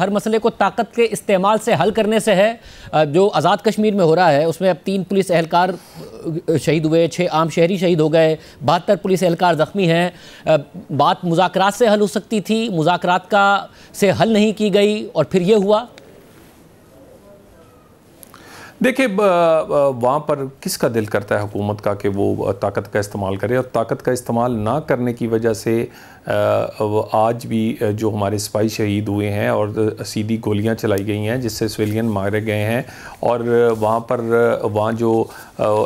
हर मसले को ताकत के इस्तेमाल से हल करने से है। जो आज़ाद कश्मीर में हो रहा है उसमें अब 3 पुलिस एहलकार शहीद हुए, 6 आम शहरी शहीद हो गए, 72 पुलिस एहलकार ज़ख्मी हैं। बात मुज़ाकरात से हल हो सकती थी, मुज़ाकरात का से हल नहीं की गई और फिर ये हुआ। देखिए, वहाँ पर किसका दिल करता है हुकूमत का कि वो ताकत का इस्तेमाल करे, और ताकत का इस्तेमाल ना करने की वजह से आज भी जो हमारे सिपाही शहीद हुए हैं और सीधी गोलियां चलाई गई हैं जिससे सिविलियन मारे गए हैं। और वहाँ जो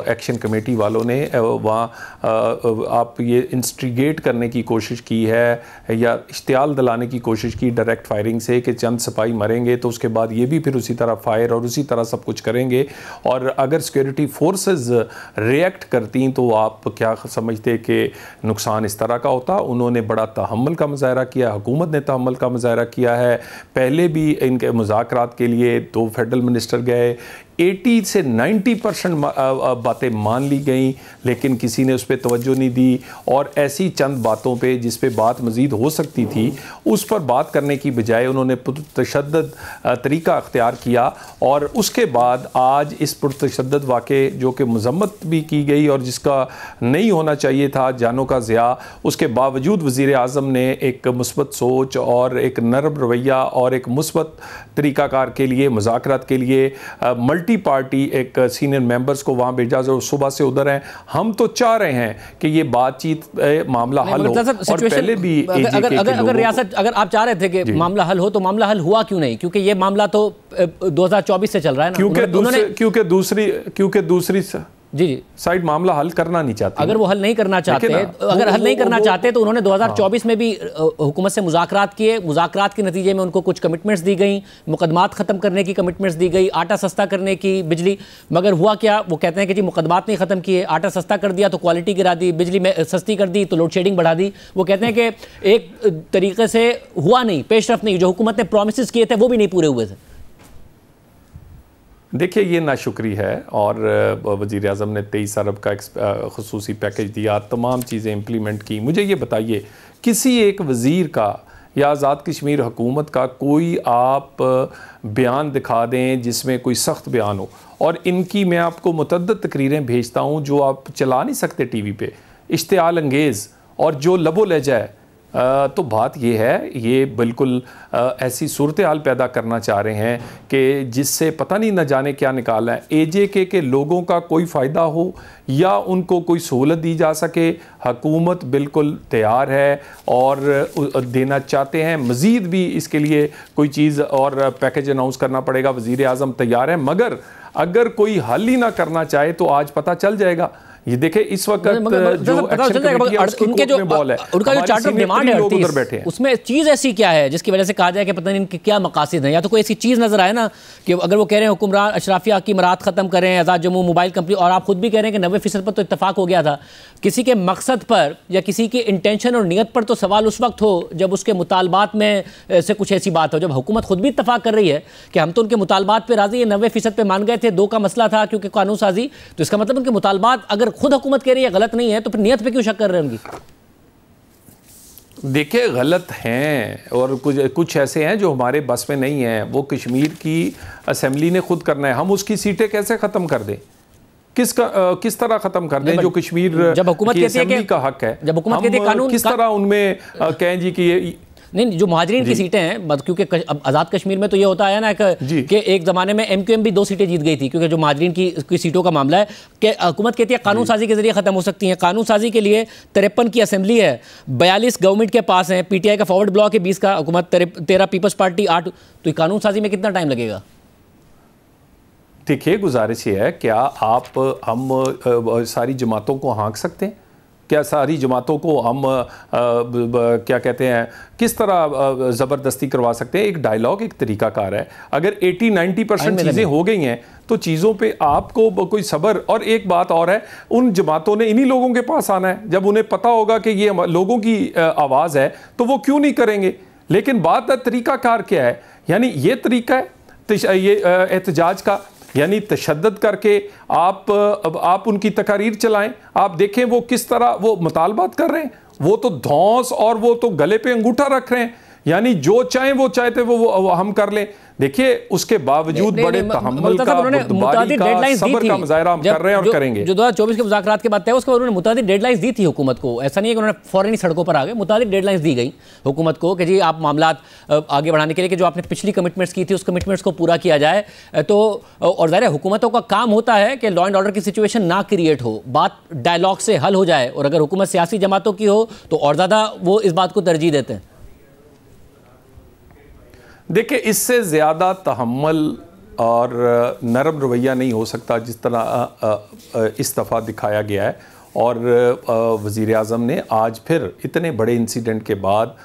एक्शन कमेटी वालों ने वहाँ आप ये इंस्टिगेट करने की कोशिश की है या इश्तियाल दिलाने की कोशिश की डायरेक्ट फायरिंग से कि चंद सिपाही मरेंगे तो उसके बाद ये भी फिर उसी तरह फायर और उसी तरह सब कुछ करेंगे। और अगर सिक्योरिटी फोर्सेस रिएक्ट करती तो आप क्या समझते कि नुकसान इस तरह का होता। उन्होंने बड़ा तहम्मुल का मुजाहरा किया, हुकूमत ने तहम्मुल का मुजाहरा किया है। पहले भी इनके मुज़ाकरात के लिए 2 फेडरल मिनिस्टर गए, 80 से 90% बातें मान ली गई लेकिन किसी ने उस पर तवज्जो नहीं दी। और ऐसी चंद बातों पे जिस पे बात मज़ीद हो सकती थी उस पर बात करने की बजाय उन्होंने पुरतशद्दद तरीका अख्तियार किया। और उसके बाद आज इस पुरतशद्दद वाक़े जो कि मज़म्मत भी की गई और जिसका नहीं होना चाहिए था, जानों का ज़िया, उसके बावजूद वज़ीर आज़म ने एक मुस्बत सोच और एक नरम रवैया और एक मुस्बत तरीक़ाकार के लिए मुज़ाकरात के लिए मल्टी पार्टी एक सीनियर मेंबर्स को वहाँ भेजा जो सुबह से उधर हैं। हम तो चाह रहे हैं कि ये बातचीत मामला हल हो। और पहले भी अगर रियासत अगर आप चाह रहे थे कि मामला हल हो तो मामला हल हुआ क्यों नहीं? क्योंकि ये मामला तो 2024 से चल रहा है ना। क्योंकि दूसरी जी साइड मामला हल करना नहीं चाहते। अगर वो हल नहीं करना चाहते तो उन्होंने 2024 में भी हुकूमत से मुज़ाकरात किए। मुज़ाकरात के नतीजे में उनको कुछ कमिटमेंट्स दी गई, मुकदमात ख़त्म करने की कमिटमेंट्स दी गई, आटा सस्ता करने की, बिजली। मगर हुआ क्या? वो कहते हैं कि जी मुकदमात नहीं ख़त्म किए, आटा सस्ता कर दिया तो क्वालिटी गिरा दी, बिजली में सस्ती कर दी तो लोड शेडिंग बढ़ा दी। वो कहते हैं कि एक तरीके से हुआ नहीं, पेशरफ नहीं, जो हुकूमत ने प्रॉमिसेस किए थे वो भी नहीं पूरे हुए थे। देखिए, ये नाशुक्री है। और वज़ीर आज़म ने 23 अरब का ख़ुसूसी पैकेज दिया, तमाम चीज़ें इम्प्लीमेंट की। मुझे ये बताइए, किसी एक वज़ीर का या आज़ाद कश्मीर हुकूमत का कोई आप बयान दिखा दें जिसमें कोई सख्त बयान हो। और इनकी मैं आपको मुतअद्दिद तकरीरें भेजता हूँ जो आप चला नहीं सकते टीवी पे, इश्तियाल अंगेज़ और जो लबो लहजा है। तो बात ये है, ये बिल्कुल ऐसी सूरत हाल पैदा करना चाह रहे हैं कि जिससे पता नहीं न जाने क्या निकालना है। AJK के लोगों का कोई फ़ायदा हो या उनको कोई सहूलत दी जा सके, हुकूमत बिल्कुल तैयार है और देना चाहते हैं। मज़ीद भी इसके लिए कोई चीज़ और पैकेज अनाउंस करना पड़ेगा, वज़ीर आज़म तैयार है। मगर अगर कोई हल ही ना करना चाहे तो आज पता चल जाएगा। ये देखे इस वक्त जो एक्शन कमेटी है उनके जो उनका जो चार्टर ऑफ डिमांड है उसमें चीज़ ऐसी क्या है जिसकी वजह से कहा जाए कि पता नहीं इनके क्या मकासद हैं। या तो कोई ऐसी चीज़ नजर आए ना कि अगर वो कह रहे हैं हुक्मरान अशराफिया की मराद ख़त्म करें, आज़ाद जम्मू मोबाइल कंपनी, और आप खुद भी कह रहे हैं कि 90% पर तो इत्तफाक हो गया था। किसी के मकसद पर या किसी की इंटेंशन और नीयत पर तो सवाल उस वक्त हो जब उसके मुतालबात में से कुछ ऐसी बात हो। जब हुकूमत खुद भी इत्तफाक कर रही है कि हम तो उनके मुतालबात पर राजी है, 90% पे मान गए थे, 2 का मसला था क्योंकि कानून साजी, तो इसका मतलब उनके मुतालबात अगर खुद हुकूमत कह रही है गलत नहीं है तो फिर नियत पे क्यों शक कर रहे हैं उनकी? देखिए, गलत हैं और कुछ ऐसे हैं जो हमारे बस में नहीं हैं। वो कश्मीर की असेंबली ने खुद करना है। हम उसकी सीटें कैसे ख़त्म कर दें? किस तरह ख़त्म कर दें जो कश्मीर जब हुकूमत की असेंबली का हक है? जब हुकूमत कहती है कानून, किस तरह उनमें कहें जी कि ये नहीं, जो मुहाजिरीन की सीटें हैं, क्योंकि अब आज़ाद कश्मीर में तो ये होता है ना कि एक ज़माने में MQM भी 2 सीटें जीत गई थी, क्योंकि जो मुहाजिरीन की सीटों का मामला है कि हुकूमत कहती है कानून साजी के जरिए ख़त्म हो सकती हैं। कानून साजी के लिए 53 की असेंबली है, 42 गवर्नमेंट के पास हैं, PTI का फॉरवर्ड ब्लॉक है 20 का, हुकूमत 13, पीपल्स पार्टी 8, तो कानून साजी में कितना टाइम लगेगा? देखिए, गुजारिश ये है, क्या हम सारी जमातों को हाँक सकते हैं? क्या सारी जमातों को हम क्या कहते हैं किस तरह ज़बरदस्ती करवा सकते हैं? एक डायलॉग एक तरीकाकार है। अगर 80-90% चीज़ें हो गई हैं तो चीज़ों पे आपको कोई सब्र। और एक बात और है, उन जमातों ने इन्हीं लोगों के पास आना है। जब उन्हें पता होगा कि ये लोगों की आवाज़ है तो वो क्यों नहीं करेंगे। लेकिन बात तरीकाकार क्या है? यानी ये तरीका है ये एहतजाज का, यानी तशद्दद करके आप उनकी तकारीर चलाएं। आप देखें वो किस तरह वो मुतालबात कर रहे हैं। वो तो धौंस और वो तो गले पे अंगूठा रख रहे हैं यानी जो चाहें वो चाहते वो हम कर लें। देखिए उसके बावजूद बड़े तहम्मुल का, बुर्दबारी का, सब्र का मुजाहरा हम कर रहे हैं और करेंगे। जो 2024 के मुज़ाकरात के बाद तय उसके बाद उन्होंने मुतादिद डेडलाइंस दी थी हुकूमत को। ऐसा नहीं है कि उन्होंने फौरन ही सड़कों पर आ गए, मुतादिद डेडलाइंस दी गई हुकूमत को कि जी आप मामलात आगे बढ़ाने के लिए कि जो आपने पिछली कमिटमेंट्स की थी उस कमिटमेंट्स को पूरा किया जाए। तो और ज़ाहिर है हुकूमतों का काम होता है कि लॉ एंड ऑर्डर की सिचुएशन ना क्रिएट हो, बात डायलॉग से हल हो जाए। और अगर हुकूमत सियासी जमातों की हो तो और ज़्यादा वो इस बात को तरजीह देते हैं। देखिए इससे ज़्यादा तहम्मुल और नरम रवैया नहीं हो सकता जिस तरह इस दफ़ा दिखाया गया है। और वज़ीर आज़म ने आज फिर इतने बड़े इंसिडेंट के बाद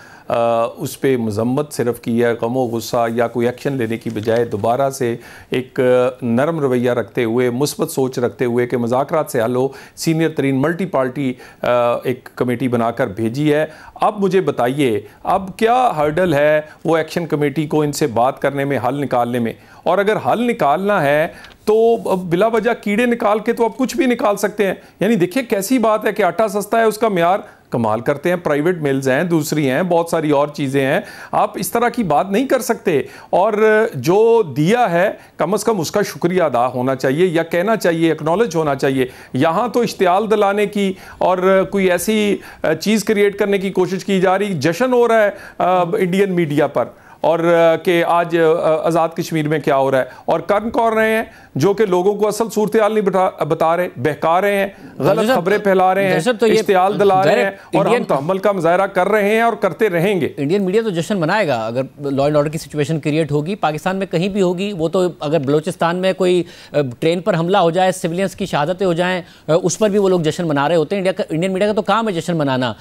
उस पर मज़म्मत सिर्फ की है, गम व गुस्सा या कोई एक्शन लेने की बजाय दोबारा से एक नरम रवैया रखते हुए, मुस्बत सोच रखते हुए कि मुज़ाकरात से हल हो, सीनियर तरीन मल्टी पार्टी एक कमेटी बनाकर भेजी है। अब मुझे बताइए अब क्या हर्डल है वो एक्शन कमेटी को इनसे बात करने में, हल निकालने में? और अगर हल निकालना है तो बिला वजह कीड़े निकाल के तो अब कुछ भी निकाल सकते हैं। यानी देखिए कैसी बात है कि आटा सस्ता है उसका म्यार कमाल करते हैं, प्राइवेट मिल्स हैं, दूसरी हैं, बहुत सारी और चीज़ें हैं। आप इस तरह की बात नहीं कर सकते। और जो दिया है कम से कम उसका शुक्रिया अदा होना चाहिए या कहना चाहिए, एक्नॉलेज होना चाहिए। यहाँ तो इश्तियाल दिलाने की और कोई ऐसी चीज़ क्रिएट करने की कोशिश की जा रही, जश्न हो रहा है इंडियन मीडिया पर और कि आज आज़ाद कश्मीर में क्या हो रहा है, और कर कौन रहे हैं जो कि लोगों को असल सूरत हाल नहीं बता रहे, बहका रहे हैं, गलत खबरें फैला रहे हैं, तो इश्तियाल दिला रहे हैं और हम तहम्मुल का मुजाहरा कर रहे हैं और करते रहेंगे। इंडियन मीडिया तो जश्न मनाएगा अगर लॉ एंड ऑर्डर की सिचुएशन क्रिएट होगी, पाकिस्तान में कहीं भी होगी। वो तो अगर बलोचिस्तान में कोई ट्रेन पर हमला हो जाए, सिविलियंस की शहादतें हो जाएँ, उस पर भी वो लोग जश्न मना रहे होते हैं। इंडियन मीडिया का तो काम है जश्न मनाना।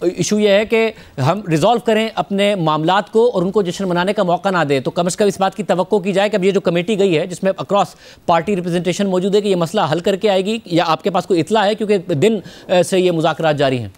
इशू ये है कि हम रिजॉल्व करें अपने मामलात को और उनको जश्न मनाने का मौका ना दे। तो कम से कम इस बात की तवक्को की जाए कि अब ये जो कमेटी गई है जिसमें अक्रॉस पार्टी रिप्रेजेंटेशन मौजूद है कि ये मसला हल करके आएगी, या आपके पास कोई इतला है क्योंकि दिन से ये मुज़ाकरात जारी हैं?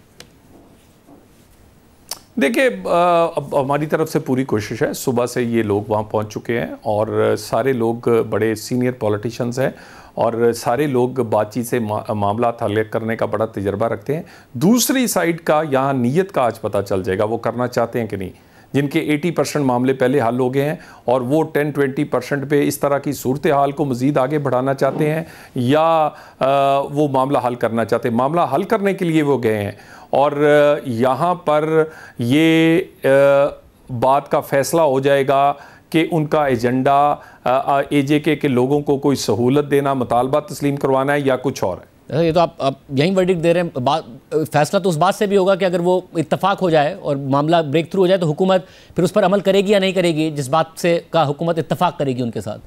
देखिए अब हमारी तरफ से पूरी कोशिश है। सुबह से ये लोग वहाँ पहुँच चुके हैं और सारे लोग बड़े सीनियर पॉलिटिशियंस हैं और सारे लोग बातचीत से मामला हल करने का बड़ा तजर्बा रखते हैं। दूसरी साइड का यहाँ नीयत का आज पता चल जाएगा वो करना चाहते हैं कि नहीं। जिनके 80% मामले पहले हल हो गए हैं और वो 10-20% पे इस तरह की सूरत हाल को मज़ीद आगे बढ़ाना चाहते हैं या वो मामला हल करना चाहते हैं। मामला हल करने के लिए वो गए हैं और यहाँ पर ये बात का फ़ैसला हो जाएगा कि उनका एजेंडा AJK के लोगों को कोई सहूलत देना, मुतालबा तस्लीम करवाना है या कुछ और है। ये तो आप यहीं वर्डिक्ट दे रहे हैं। फैसला तो उस बात से भी होगा कि अगर वो इत्तफाक हो जाए और मामला ब्रेक थ्रू हो जाए तो हुकूमत फिर उस पर अमल करेगी या नहीं करेगी, जिस बात से का हुकूमत इत्तफाक करेगी उनके साथ।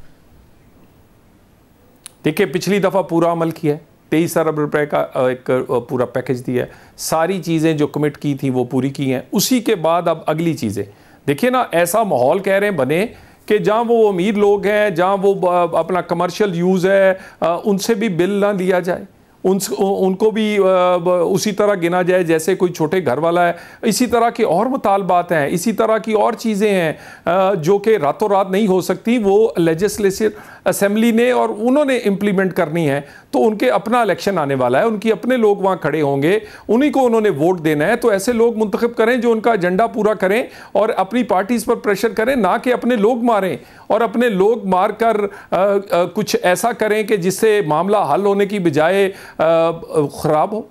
देखिए पिछली दफ़ा पूरा अमल किया है, 23 अरब रुपए का एक पूरा पैकेज दिया है, सारी चीज़ें जो कमिट की थी वो पूरी की हैं। उसी के बाद अब अगली चीज़ें देखिए ना, ऐसा माहौल कह रहे हैं बने कि जहाँ वो अमीर लोग हैं, जहाँ वो अपना कमर्शियल यूज़ है, उनसे भी बिल ना लिया जाए, उनको भी उसी तरह गिना जाए जैसे कोई छोटे घर वाला है। इसी तरह के और मुतालबात हैं, इसी तरह की और चीज़ें हैं जो कि रातों रात नहीं हो सकती। वो लेजिस्लेटिव असेंबली ने और उन्होंने इम्प्लीमेंट करनी है। तो उनके अपना इलेक्शन आने वाला है, उनकी अपने लोग वहाँ खड़े होंगे, उन्हीं को उन्होंने वोट देना है। तो ऐसे लोग मुंतखब करें जो उनका एजेंडा पूरा करें और अपनी पार्टीज़ पर प्रेशर करें, ना कि अपने लोग मारें और अपने लोग मार कर कुछ ऐसा करें कि जिससे मामला हल होने की बजाय ख़राब हो।